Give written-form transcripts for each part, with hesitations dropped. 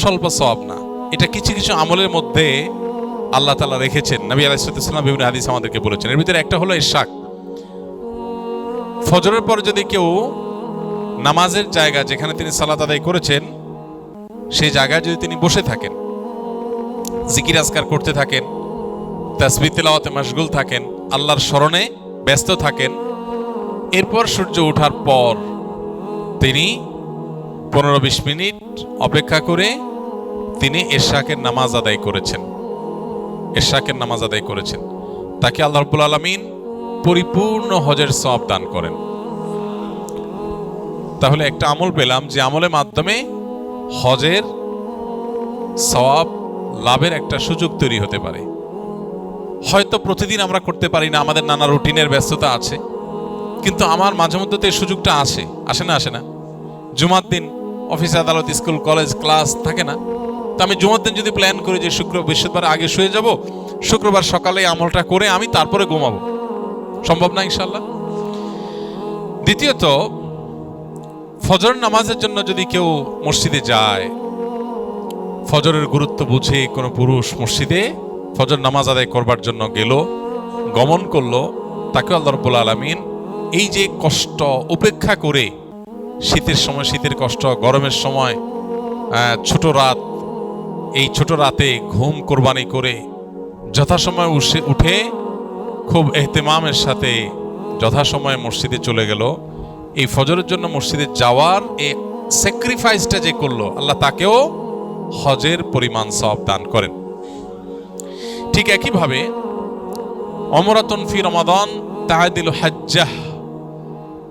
স্বল্প সওয়াব না, এটা কিছু কিছু আমলের মধ্যে আল্লাহ তাআলা রেখেছেন। নবী আলাইহিস সালাম বিভিন্ন হাদিস আমাদেরকে বলেছেন। এর ভিতরে একটা হলো ইশরাক। ফজরের পর যদি কেউ নামাজের জায়গা যেখানে তিনি সালাত আদায় করেছেন সেই জায়গায় যদি তিনি বসে থাকেন, জিকির আজকার করতে থাকেন, তাসবিহ তিলাওয়াতে মাশগুল থাকেন, আল্লাহর স্মরণে ব্যস্ত থাকেন, এরপর সূর্য ওঠার পর তিনি 15-20 মিনিট অপেক্ষা করে তিনি ইশরাকের নামাজ আদায় করেছেন, ইশরাকের নামাজ আদায় করেছেন, তাকে আল্লাহ রাব্বুল আলামিন পরিপূর্ণ হজের সওয়াব দান করেন। তাহলে একটা আমল পেলাম যে আমলের মাধ্যমে হজের সওয়াব লাভের একটা সুযোগ তৈরি হতে পারে। হয়তো প্রতিদিন আমরা করতে পারি না, আমাদের নানা রুটিনের ব্যস্ততা আছে, কিন্তু আমার মাঝে মধ্যে তো এই সুযোগটা আসে না। জুমার দিন অফিস আদালত স্কুল কলেজ ক্লাস থাকে না, তো আমি জুমার দিন যদি প্ল্যান করি যে বৃহস্পতিবার আগে শুয়ে যাব, শুক্রবার সকালে আমলটা করে আমি তারপরে ঘুমাবো, সম্ভব না ইনশাল্লাহ। দ্বিতীয়ত, ফজর নামাজের জন্য যদি কেউ মসজিদে যায়, ফজরের গুরুত্ব বুঝে কোনো পুরুষ মসজিদে ফজর নামাজ আদায় করবার জন্য গমন করলো, তাকে আল্লাহ রাব্বুল আলামিন এই যে কষ্ট উপেক্ষা করে, শীতের সময় শীতের কষ্ট, গরমের সময় ছোট রাত, এই ছোট রাতে ঘুম কোরবানি করে যথাসময় উঠে খুব এহতেমামের সাথে যথাসময়ে মসজিদে চলে গেল, এই ফজরের জন্য মসজিদে যাওয়ার এই স্যাক্রিফাইসটা যে করলো, আল্লাহ তাকেও হজের পরিমাণ সওয়াব দান করেন। ঠিক একইভাবে ওমরাতুন ফি রমাদান তাআদিলু হাজ্জাহ,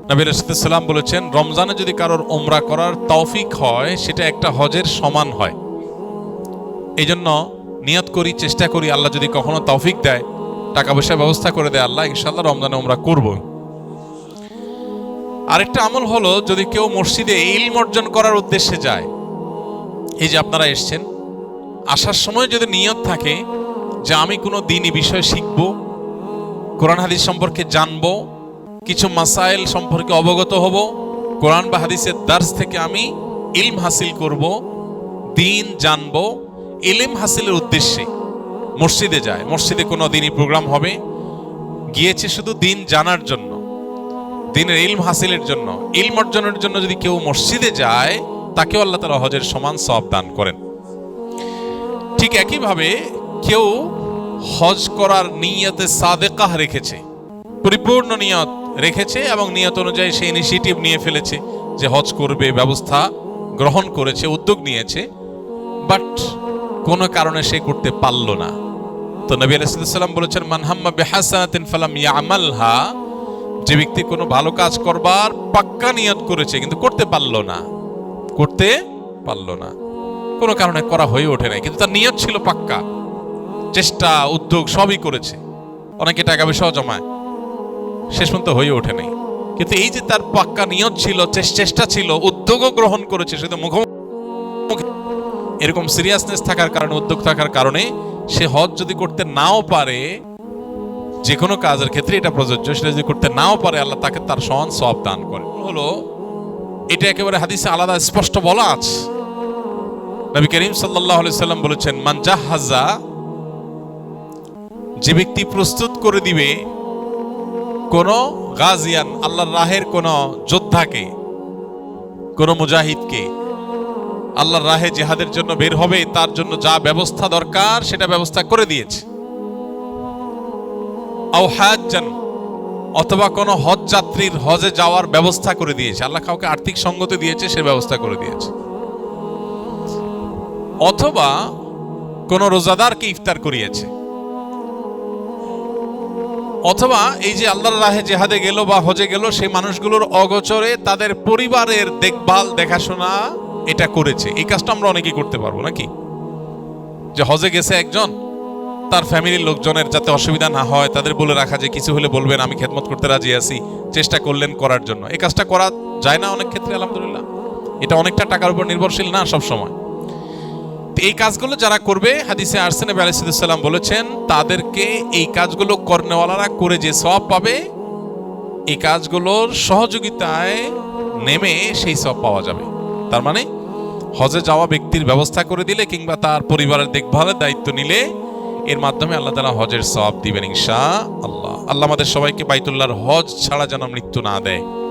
নবী রাসূলুল্লাহ সাল্লাল্লাহু আলাইহি ওয়াসাল্লাম বলেছেন, রমজানে যদি কারোর উমরা করার তৌফিক হয় সেটা একটা হজের সমান হয়। এই জন্য নিয়ত করি, চেষ্টা করি, আল্লাহ যদি কখনো তৌফিক দেয়, টাকা পয়সার ব্যবস্থা করে দেয় আল্লাহ, ইনশাআল্লাহ রমজানে উমরা করব। আরেকটা আমল হলো, যদি কেউ মসজিদে ইলম অর্জন করার উদ্দেশ্যে যায়, এই যে আপনারা এসছেন, আসার সময় যদি নিয়ত থাকে যে আমি কোনো দ্বীনি বিষয় শিখব, কোরআন হাদিস সম্পর্কে জানবো, কিছু মাসাইল সম্পর্কে অবগত হব, কোরআন বা হাদিসের দার্স থেকে আমি ইলম হাসিল করব, দ্বীন জানবো, ইলম হাসিলের উদ্দেশ্যে মসজিদে যায়, মসজিদে কোনো দ্বীনি প্রোগ্রাম হবে, গিয়েছে শুধু দ্বীন জানার জন্য, দ্বীনের ইলম হাসিলের জন্য, ইলম অর্জনের জন্য যদি কেউ মসজিদে যায়, তাকেও আল্লাহ তাআলা হজের সমান সওয়াব দান করেন। ঠিক একইভাবে কেউ হজ করার নিয়তে সাদেকাহ রেখেছে, পরিপূর্ণ নিয়ত রেখেছে এবং নিয়ত অনুযায়ী সে ইনিশিয়েটিভ নিয়ে ফেলেছে যে হজ করবে, ব্যবস্থা গ্রহণ করেছে, উদ্যোগ নিয়েছে, বাট কোনো কারণে সে করতে পারল না, তো নবী আলাইহিস সালাম বলেছেন, মান হাম্মা বিহাসানাতিন ফালাম ইয়ামালহা, যে ব্যক্তি কোনো ভালো কাজ করবার পাক্কা নিয়ত করেছে কিন্তু করতে পারল না, কোনো কারণে করা হয়ে ওঠে নাই, কিন্তু তার নিয়ত ছিল পাক্কা, চেষ্টা উদ্যোগ সবই করেছে, অনেকে টাকা পয়সাও জমায়, শেষ পর্যন্ত হয়ে ওঠে নাই, কিন্তু এই যে তার পাক্কা নিয়ত ছিল, চেষ্টা ছিল, উদ্যোগও গ্রহণ করেছে, শুধু মুখোমুখি, এরকম সিরিয়াসনেস থাকার কারণে, উদ্যোগ থাকার কারণে সে হজ যদি করতে নাও পারে, যে কোনো কাজের ক্ষেত্রে এটা প্রযোজ্য, সেটা যদি করতে নাও পারে, আল্লাহ তাকে তার সমান সওয়াব দান করেন। হলো এটা একেবারে হাদিসে আলাদা স্পষ্ট বলা আছে। নবী করিম সাল্লাল্লাহু আলাইহি সাল্লাম বলেছেন, মান জাহাজা, যে ব্যক্তি প্রস্তুত করে দিবে কোন গাজিয়ান, আল্লাহর রাহের কোন যোদ্ধাকে, কোন মুজাহিদকে, আল্লাহর রাহে জিহাদের জন্য বের হবে, তার জন্য যা ব্যবস্থা দরকার সেটা ব্যবস্থা করে দিয়েছে। আও হাজ্জান, অথবা কোন হজ যাত্রীর হজে যাওয়ার ব্যবস্থা করে দিয়েছে, আল্লাহ কাউকে আর্থিক সঙ্গতি দিয়েছে, সে ব্যবস্থা করে দিয়েছে। অথবা কোন রোজাদারকে ইফতার করিয়েছে। অথবা এই যে আল্লাহর রাহে জিহাদে গেল বা হজে গেল, সেই মানুষগুলোর অগোচরে তাদের পরিবারের দেখভাল দেখাশোনা এটা করেছে। এই কাজটা আমরা অনেকেই করতে পারবো নাকি, যে হজে গেছে একজন, তার ফ্যামিলির লোকজনের যাতে অসুবিধা না হয় তাদের বলে রাখা, যে কিছু হলে বলবেন, আমি খেদমত করতে রাজি আছি, চেষ্টা করলেন করার জন্য। এই কাজটা করা যায় না অনেক ক্ষেত্রে, আলহামদুলিল্লাহ। এটা অনেকটা টাকার উপর নির্ভরশীল না সব সময়। এই কাজগুলো যারা করবে, হাদিসে আসছে নবী আলাইহিস সালাম বলেছেন, তাদেরকে এই কাজগুলো করনেওয়ালারা করে যে সওয়াব পাবে, এই কাজগুলোর সহযোগিতায় নেমে সেই সওয়াব পাওয়া যাবে। তার মানে হজে যাওয়া ব্যক্তির ব্যবস্থা করে দিলে কিংবা তার পরিবারের দেখভালের দায়িত্ব নিলে এর মাধ্যমে আল্লাহ তাআলা হজের সওয়াব দিবেন ইনশাআল্লাহ। আল্লাহ আমাদের সবাইকে বাইতুল্লাহর হজ ছাড়া যেন মৃত্যু না দেয়।